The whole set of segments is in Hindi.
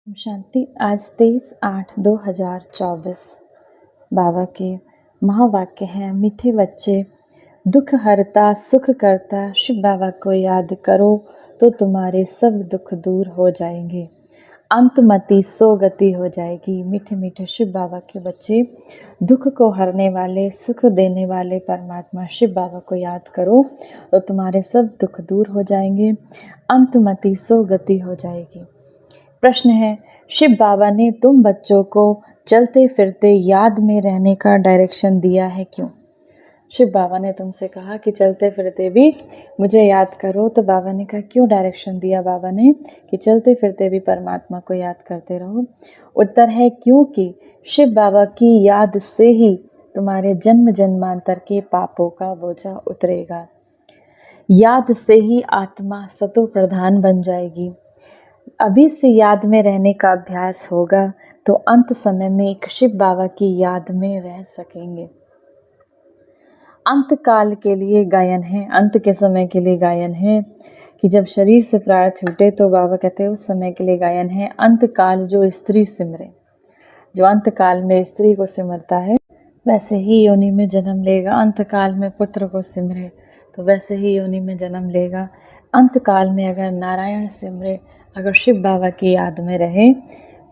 शांति। आज 23/8/2024 बाबा के महावाक्य हैं। मीठे बच्चे, दुख हरता सुख करता शिव बाबा को याद करो तो तुम्हारे सब दुख दूर हो जाएंगे। अंतमति सो गति हो जाएगी। मीठे मीठे शिव बाबा के बच्चे, दुख को हरने वाले सुख देने वाले परमात्मा शिव बाबा को याद करो तो तुम्हारे सब दुख दूर हो जाएंगे। अंतमति सो गति हो जाएगी। प्रश्न है, शिव बाबा ने तुम बच्चों को चलते फिरते याद में रहने का डायरेक्शन दिया है क्यों? शिव बाबा ने तुमसे कहा कि चलते फिरते भी मुझे याद करो, तो बाबा ने कहा क्यों डायरेक्शन दिया बाबा ने कि चलते फिरते भी परमात्मा को याद करते रहो? उत्तर है क्योंकि शिव बाबा की याद से ही तुम्हारे जन्म जन्मांतर के पापों का बोझा उतरेगा। याद से ही आत्मा सतो प्रधान बन जाएगी। अभी से याद में रहने का अभ्यास होगा तो अंत समय में एक शिव बाबा की याद में रह सकेंगे। अंत काल के लिए गायन है, अंत के समय के लिए गायन है कि जब शरीर से प्राण छूटे तो बाबा कहते हैं उस समय के लिए गायन है। अंत काल जो स्त्री सिमरे, जो अंत काल में स्त्री को सिमरता है वैसे ही योनि में जन्म लेगा। अंत काल में पुत्र को सिमरे तो वैसे ही योनि में जन्म लेगा। अंत काल में अगर नारायण सिमरे, अगर शिव बाबा की याद में रहे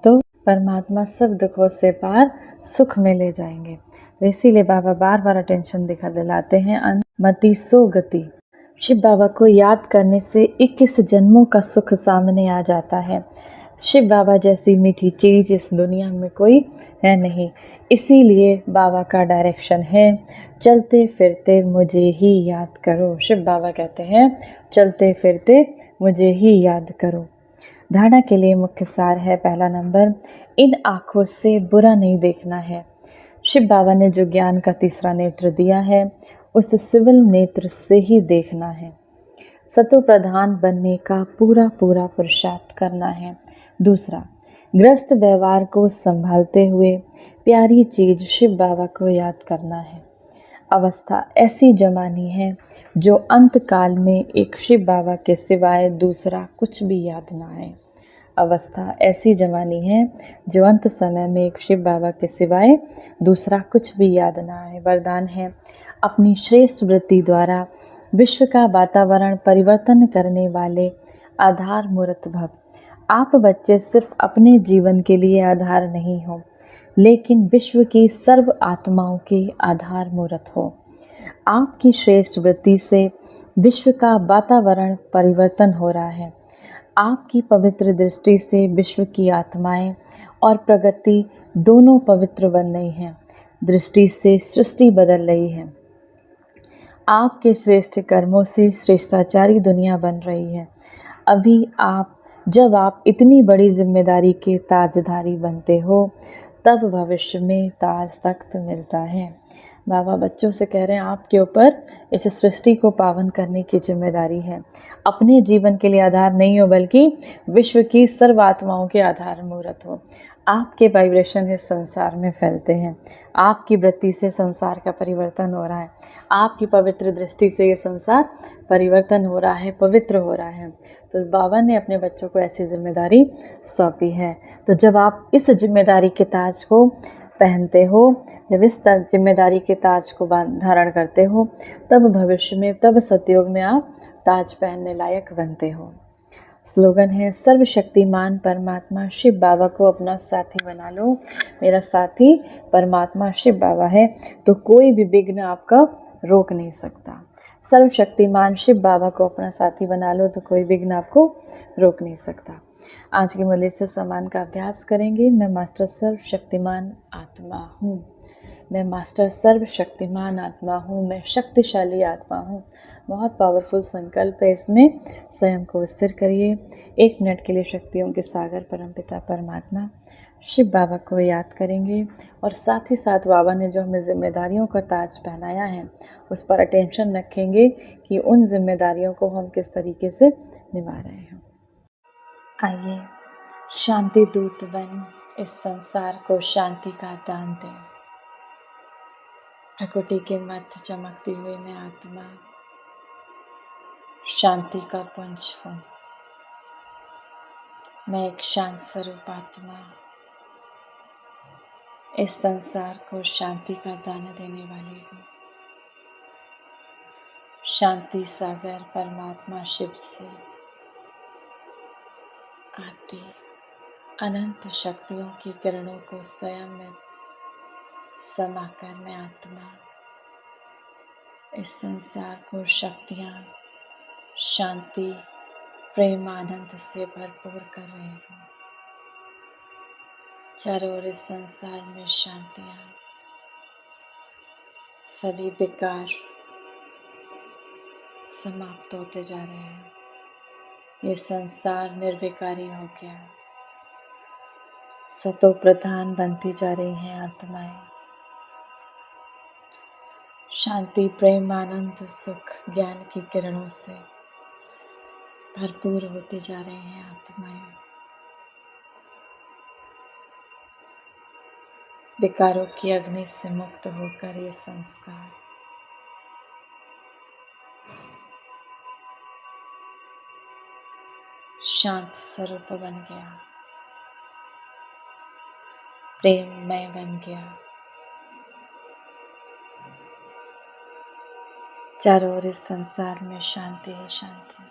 तो परमात्मा सब दुखों से पार सुख में ले जाएंगे। तो इसीलिए बाबा बार बार अटेंशन दिलाते हैं। अंतमति सो गति। शिव बाबा को याद करने से 21 जन्मों का सुख सामने आ जाता है। शिव बाबा जैसी मीठी चीज़ इस दुनिया में कोई है नहीं। इसीलिए बाबा का डायरेक्शन है, चलते फिरते मुझे ही याद करो। शिव बाबा कहते हैं चलते फिरते मुझे ही याद करो। धारणा के लिए मुख्य सार है, पहला नंबर, इन आँखों से बुरा नहीं देखना है। शिव बाबा ने जो ज्ञान का तीसरा नेत्र दिया है उस सिविल नेत्र से ही देखना है। सतो प्रधान बनने का पूरा पूरा पुरुषार्थ करना है। दूसरा, ग्रस्त व्यवहार को संभालते हुए प्यारी चीज शिव बाबा को याद करना है। अवस्था ऐसी जमानी है जो अंत काल में एक शिव बाबा के सिवाय दूसरा कुछ भी याद ना आए। अवस्था ऐसी जमानी है जो अंत समय में एक शिव बाबा के सिवाय दूसरा कुछ भी याद ना आए। वरदान है, अपनी श्रेष्ठ वृत्ति द्वारा विश्व का वातावरण परिवर्तन करने वाले आधार मूर्त भव। आप बच्चे सिर्फ अपने जीवन के लिए आधार नहीं हो, लेकिन विश्व की सर्व आत्माओं के आधार मूर्त हो। आपकी श्रेष्ठ वृत्ति से विश्व का वातावरण परिवर्तन हो रहा है। आपकी पवित्र दृष्टि से विश्व की आत्माएं और प्रगति दोनों पवित्र बन रही हैं। दृष्टि से सृष्टि बदल रही है। आपके श्रेष्ठ कर्मों से श्रेष्ठाचारी दुनिया बन रही है। जब आप इतनी बड़ी जिम्मेदारी के ताजधारी बनते हो तब भविष्य में ताज तख्त मिलता है। बाबा बच्चों से कह रहे हैं आपके ऊपर इस सृष्टि को पावन करने की जिम्मेदारी है। अपने जीवन के लिए आधार नहीं हो बल्कि विश्व की सर्व आत्माओं के आधार मूर्त हो। आपके वाइब्रेशन इस संसार में फैलते हैं। आपकी वृत्ति से संसार का परिवर्तन हो रहा है। आपकी पवित्र दृष्टि से ये संसार परिवर्तन हो रहा है, पवित्र हो रहा है। तो बाबा ने अपने बच्चों को ऐसी जिम्मेदारी सौंपी है। तो जब आप इस जिम्मेदारी के ताज को पहनते हो, जब इस जिम्मेदारी के ताज को धारण करते हो, तब भविष्य में, तब सतयुग में आप ताज पहनने लायक बनते हो। स्लोगन है, सर्वशक्तिमान परमात्मा शिव बाबा को अपना साथी बना लो। मेरा साथी परमात्मा शिव बाबा है तो कोई भी विघ्न आपका रोक नहीं सकता। सर्वशक्तिमान शिव बाबा को अपना साथी बना लो तो कोई विघ्न आपको रोक नहीं सकता। आज के मुरली से सम्मान का अभ्यास करेंगे। मैं मास्टर सर्वशक्तिमान आत्मा हूँ। मैं मास्टर सर्वशक्तिमान आत्मा हूँ। मैं शक्तिशाली आत्मा हूँ। बहुत पावरफुल संकल्प है इसमें। स्वयं को स्थिर करिए। 1 मिनट के लिए शक्तियों के सागर परमपिता परमात्मा शिव बाबा को याद करेंगे और साथ ही साथ बाबा ने जो हमें जिम्मेदारियों का ताज पहनाया है उस पर अटेंशन रखेंगे कि उन जिम्मेदारियों को हम किस तरीके से निभा रहे हैं। आइए शांति दूत बन इस संसार को शांति का दान दें। प्रकृति के मध्य चमकती हुई मैं आत्मा शांति का पुंज हूँ। मैं एक शांत स्वरूप आत्मा इस संसार को शांति का दाना देने वाली हूँ। शांति सागर परमात्मा शिव से आती अनंत शक्तियों की किरणों को स्वयं में समाकर मैं आत्मा इस संसार को शक्तियाँ, शांति, प्रेम, आनंद से भरपूर कर रही हूँ। चारों ओर इस संसार में शांतियाँ, सभी विकार समाप्त होते जा रहे हैं। ये संसार निर्विकारी हो गया, सतो प्रधान बनती जा रही हैं आत्माएं। शांति, प्रेम, आनंद, सुख, ज्ञान की किरणों से भरपूर होती जा रही हैं आत्माएं। विकारों की अग्नि से मुक्त होकर ये संस्कार शांत स्वरूप बन गया, प्रेममय बन गया। चारों ओर इस संसार में शांति ही शांति।